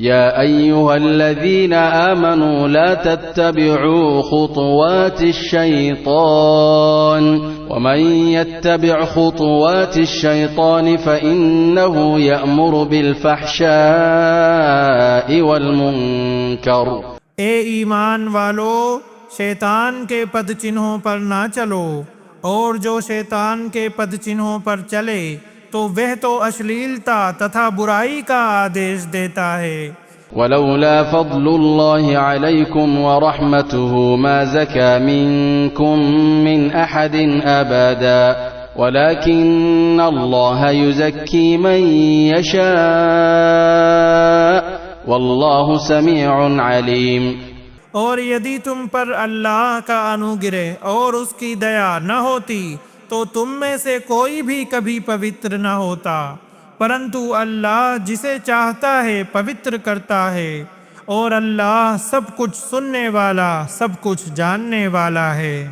يا أيها الذين آمنوا لا تتبعوا خطوات الشيطان ومن يتبع خطوات الشيطان فإنه يأمر بالفحشاء والمنكر۔ اے ایمان والو، شیطان کے پد چنہوں پر نہ چلو، اور جو شیطان کے پد چنہوں پر چلے تو وہ تو اشلیلتا تتھا برائی کا آدیش دیتا ہے۔ ولولا فضل الله عليكم ورحمته ما زكى منكم من أحد أبدا ولكن الله يزكي من يشاء والله سميع عليم۔ اور یدی تم پر اللہ کا انوگرہ اور اس کی دیا نہ ہوتی تو تم میں سے کوئی بھی کبھی پوتر نہ ہوتا، پرنتو اللہ جسے چاہتا ہے پوتر کرتا ہے، اور اللہ سب کچھ سننے والا، سب کچھ جاننے والا ہے۔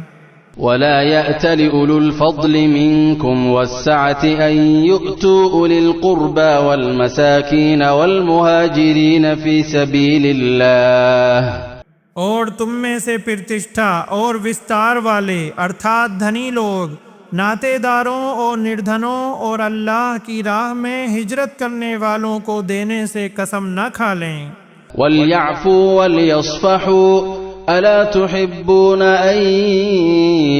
ولا يأتل أولو الفضل منكم والسعة أن يؤتوا أولي القربى والمساكين والمهاجرين في سبيل الله۔ اور تم میں سے پرتشٹھا اور وستار والے ارتھات دھنی لوگ ناتے داروں اور نردھنوں اور اللہ کی راہ میں ہجرت کرنے والوں کو دینے سے قسم نہ کھا لیں۔ وَلْيَعْفُوا وَلْيَصْفَحُوا أَلَا تُحِبُّونَ أَن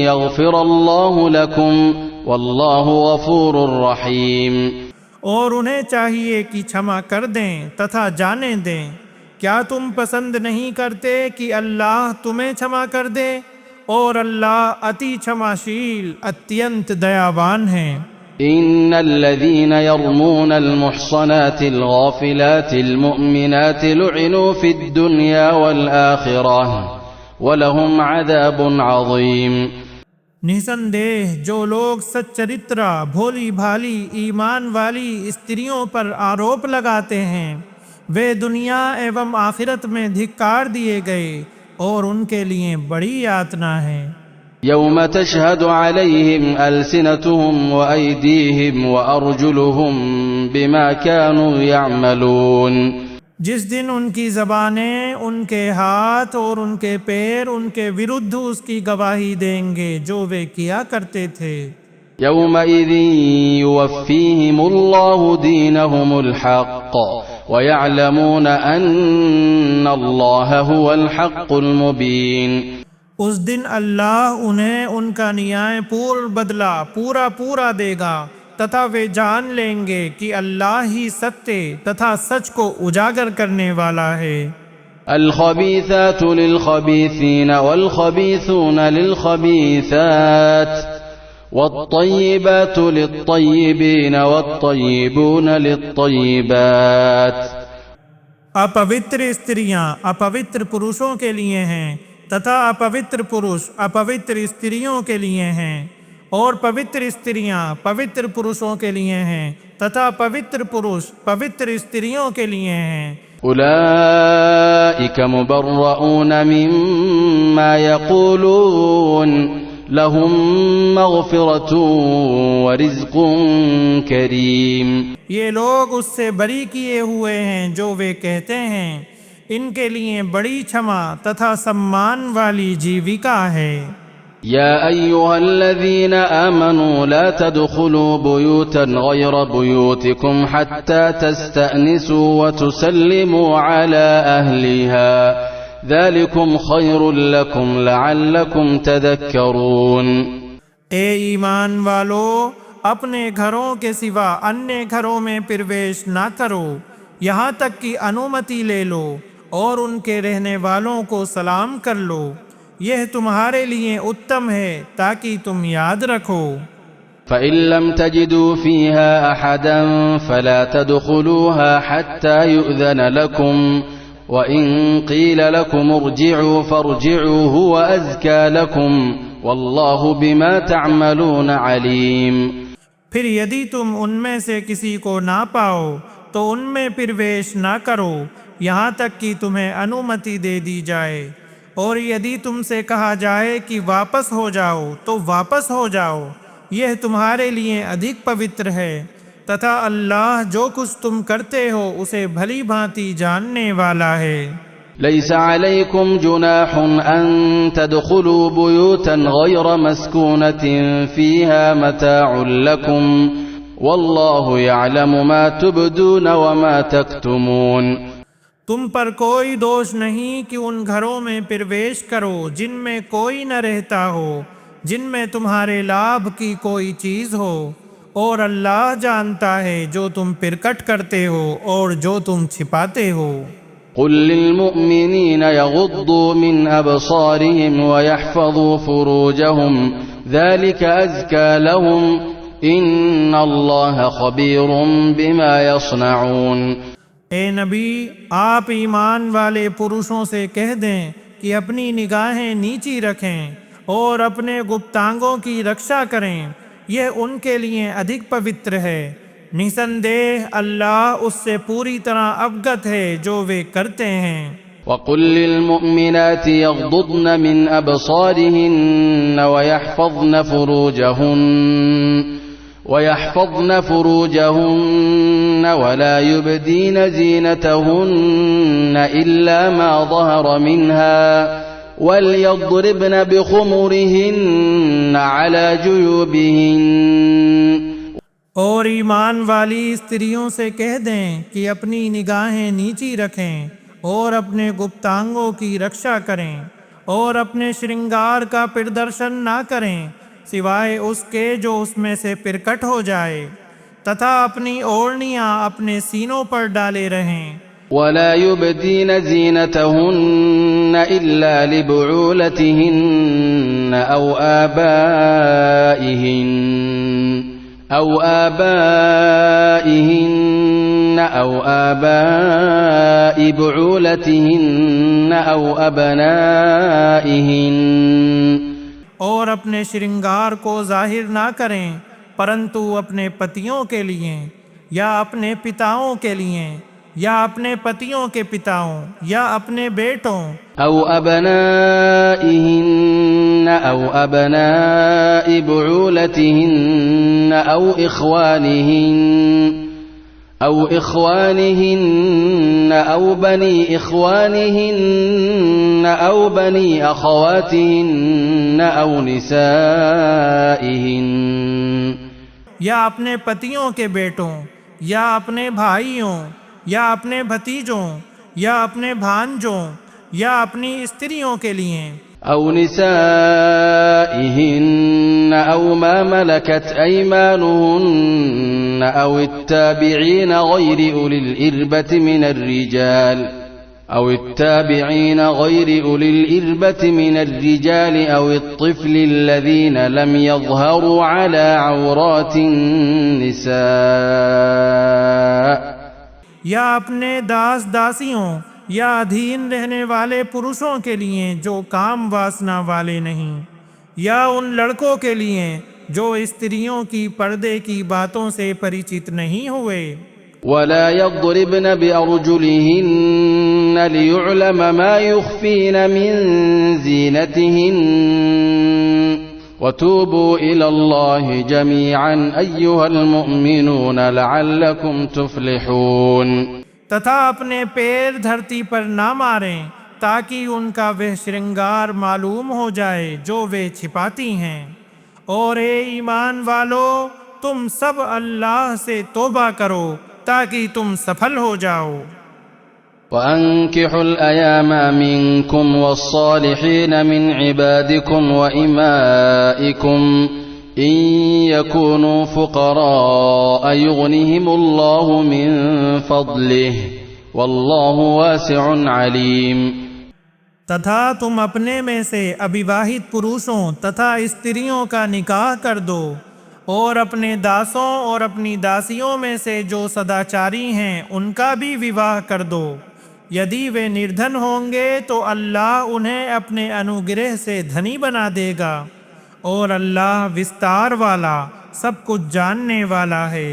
يَغْفِرَ اللَّهُ لَكُمْ وَاللَّهُ غَفُورٌ رَحِيمٌ۔ اور انہیں چاہیے کہ چھما کر دیں تتھا جانے دیں، کیا تم پسند نہیں کرتے کہ اللہ تمہیں چھما کر دے؟ اور اللہ اتی چھماشیل اتینت دیاوان ہیں۔ إن الذين يرمون المحصنات الغافلات المؤمنات لعنوا في الدنيا والآخرة ولهم عذاب عظيم۔ نسندیہ جو لوگ سچرترا بھولی بھالی ایمان والی استریوں پر آروپ لگاتے ہیں، وہ دنیا ایوم آخرت میں دھکار دیے گئے اور ان کے لیے بڑی یاتنا ہے۔ يوم تشهد عليهم ألسنتهم وأيديهم وأرجلهم بما كانوا يعملون۔ جس دن ان کی زبانیں، ان کے ہاتھ اور ان کے پیر ان کے ورودھ اس کی گواہی دیں گے جو وہ کیا کرتے تھے۔ يومئذ يوفيهم الله دينهم الحق ويعلمون أن الله هو الحق المبين۔ اس دن اللہ انہیں ان کا نیائے پور بدلہ پورا دے گا، تتھا وہ جان لیں گے کہ اللہ ہی ستیہ تتھا سچ کو اجاگر کرنے والا ہے۔ الخبيثات للخبيثين والخبيثون للخبيثات والطيبات للطيبين والطيبون للطيبات۔ اپوتر استریاں اپوتر پروشوں کے لیے ہیں، تتھا اپوتر پروش اپوتر استریوں کے لیے ہیں، اور پوتر استریاں پوتر پروشوں کے لیے ہیں، تتھا پوتر پروش پوتر استریوں کے لیے ہیں۔ أولئك مبرؤون مما يقولون لهم مغفرة ورزق کریم۔ یہ لوگ اس سے بری کیے ہوئے ہیں جو وہ کہتے ہیں، ان کے لیے بڑی چھما تتھا سمان والی جیوکا ہے۔ يا أيها الذين آمنوا لا تدخلوا بيوتا غير بيوتكم حتى تستأنسوا وتسلموا على أهلها ذلكم خير لكم لعلكم تذكرون۔ اے ایمان والو، اپنے گھروں کے سوا انیہ گھروں میں پرویش نہ کرو یہاں تک کہ انومتی لے لو اور ان کے رہنے والوں کو سلام کر لو، یہ تمہارے لیے اتم ہے تاکہ تم یاد رکھو۔ فَإِن لَّمْ تَجِدُوا فِيهَا أَحَدًا فَلَا تَدْخُلُوهَا حَتَّى يُؤْذَنَ لَكُمْ وَإِن قِيلَ لَكُمْ ارْجِعُوا فَارْجِعُوا هُوَ أَزْكَىٰ لَكُمْ وَاللَّهُ بِمَا تَعْمَلُونَ عَلِيمٌ۔ پھر یدی تم ان میں سے کسی کو نہ پاؤ تو ان میں پرویش نہ کرو یہاں تک کہ تمہیں انومتی دے دی جائے، اور یدی تم سے کہا جائے کہ واپس ہو جاؤ تو واپس ہو جاؤ، یہ تمہارے لیے ادھک پوتر ہے، تتھا اللہ جو کچھ تم کرتے ہو اسے بھلی بھانتی جاننے والا ہے۔ ليس عليكم جناح أن تدخلوا بيوتا غير مسكونة فيها متاع لكم والله يعلم ما تبدون وما تكتمون۔ تم پر کوئی دوش نہیں کہ ان گھروں میں پرویش کرو جن میں کوئی نہ رہتا ہو، جن میں تمہارے لابھ کی کوئی چیز ہو، اور اللہ جانتا ہے جو تم پرکٹ کرتے ہو اور جو تم چھپاتے ہو۔ قل للمؤمنين يغضوا من أبصارهم ويحفظوا فروجهم ذلك أزكى لهم إن الله خبير بما يصنعون۔ اے نبی، آپ ایمان والے پروشوں سے کہہ دیں کہ اپنی نگاہیں نیچی رکھیں اور اپنے گپتانگوں کی رکشا کریں، یہ ان کے لیے ادھک پوتر ہے۔ نسندیہ اللہ اس سے پوری طرح اوگت ہے جو وہ کرتے ہیں۔ وقل للمؤمنات يغضضن من أبصارهن ويحفظن فروجهن ولا يبدين زينتهن إلا ما ظهر منها وليضربن بخمرهن على جيوبهن۔ اور ایمان والی استریوں سے کہہ دیں کہ اپنی نگاہیں نیچی رکھیں اور اپنے گپتانگوں کی رکشا کریں اور اپنے شرنگار کا پردرشن نہ کریں سوائے اس کے جو اس میں سے پرکٹ ہو جائے، تتھا اپنی اوڑھنیاں اپنے سینوں پر ڈالے رہیں۔ ولا يبدين زينتهن إلا لبعولتهن أو آباء بعولتهن أو أبنائهن، اور اپنے شرنگار کو ظاہر نہ کریں پرنتو اپنے پتیوں کے لیے یا اپنے پتاؤں کے لیے یا اپنے پتیوں کے پتاؤں یا اپنے بیٹوں، أو أبنائهن أو أبناء بعولتهن أو إخوانهن أو بني إخوانهن أو بني أخواتهن أو نسائهن، یا اپنے پتیوں کے بیٹوں یا اپنے بھائیوں یا اپنے بھتیجوں یا اپنے بھانجوں یا اپنی استریوں کے لیے، أو نسائهن أو ما ملكت أيمانهن أو التابعين غير أولي الإربة من الرجال أو الطفل الذين لم يظهروا على عورات النساء، یا اپنے داس داسیوں یا ادھین رہنے والے پروشوں کے لیے جو کام واسنا والے نہیں، یا ان لڑکوں کے لیے جو استریوں کی پردے کی باتوں سے پریچت نہیں ہوئے۔ ولا يضربن بأرجلهن ليعلم ما يخفين من زينتهن وتوبوا إلى الله جميعا أيها المؤمنون لعلكم تفلحون۔ تتھا اپنے پیر دھرتی پر نہ ماریں تاکہ ان کا وہ شرنگار معلوم ہو جائے جو وہ چھپاتی ہیں، اور اے ایمان والو تم سب اللہ سے توبہ کرو تاکہ تم سفل ہو جاؤ۔ وأنكحوا الأيام منكم والصالحين من عبادكم وإمائكم إن يكونوا فقراء يغنهم الله من فضله والله واسع عليم۔ تتھا تم اپنے میں سے ابواہت پروشوں تتھا استریوں کا نکاح کر دو، اور اپنے داسوں اور اپنی داسیوں میں سے جو سداچاری ہیں ان کا بھی وواہ کر دو۔ یدی وہ نردھن ہوں گے تو اللہ انہیں اپنے انوگرہ سے دھنی بنا دے گا، اور اللہ وستار والا سب کچھ جاننے والا ہے۔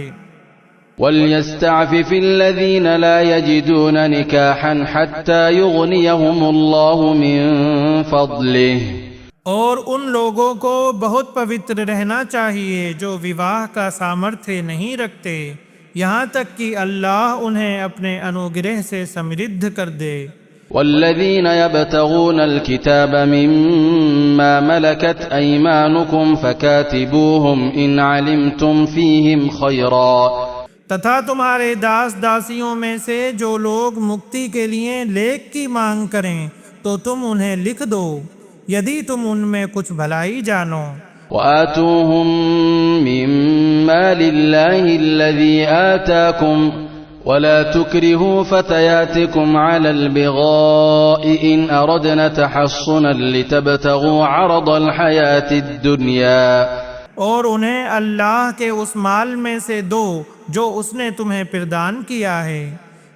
وَلْيَسْتَعْفِفِ الَّذِينَ لَا يَجِدُونَ نِكَاحًا حَتَّى يُغْنِيَهُمُ اللَّهُ مِن فَضْلِهِ، اور ان لوگوں کو بہت پوتر رہنا چاہیے جو وواہ کا سامرتھیہ نہیں رکھتے یہاں تک کہ اللہ انہیں اپنے انوگرہ سے سمردھ کر دے۔ والذين يبتغون الكتاب مما ملكت أيمانكم فكاتبوهم إن علمتم فيهم خيرا تتھا تمہارے داس داسیوں میں سے جو لوگ مکتی کے لیے لیک کی مانگ کریں تو تم انہیں لکھ دو یدی تم ان میں کچھ بھلائی جانو۔ وآتوهم من مال الله الذي آتاكم ولا تكرهوا فتياتكم على البغاء إن أردنا تحصنا لتبتغوا عرض الحياة الدنيا، اور انہیں اللہ کے اس مال میں سے دو جو اس نے تمہیں پردان کیا ہے،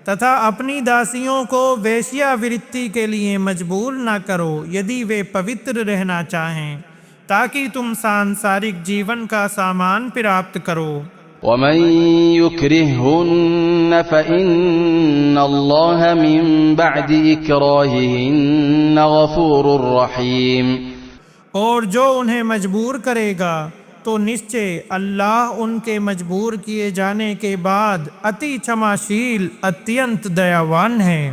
تتھا اپنی داسیوں کو ویشیا ورتی کے لیے مجبور نہ کرو یدی وہ پوتر رہنا چاہیں تاکہ تم سانسارک جیون کا سامان پراپت کرو۔ ومن يكرههن فإن الله من بعد إكراههن غفور رحيم، اور جو انہیں مجبور کرے گا تو نشچے اللہ ان کے مجبور کیے جانے کے بعد اتی چھماشیل اتینت دیاوان ہے۔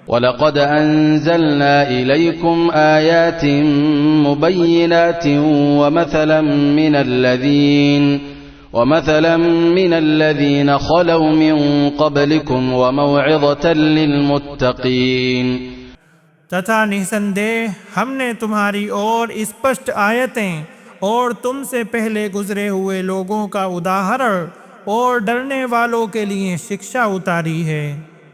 وَلَقَدْ أَنزَلْنَا إِلَيْكُمْ آيَاتٍ مُبَيِّنَاتٍ وَمَثَلًا مِّنَ الَّذِينَ خَلَوْا مِن قَبْلِكُمْ وَمَوْعِظَةً لِّلْمُتَّقِينَ، تتھا نسندہ ہم نے تمہاری اور اسپشٹ آیتیں اور تم سے پہلے گزرے ہوئے لوگوں کا اداہرن اور ڈرنے والوں کے لیے شکشا اتاری ہے۔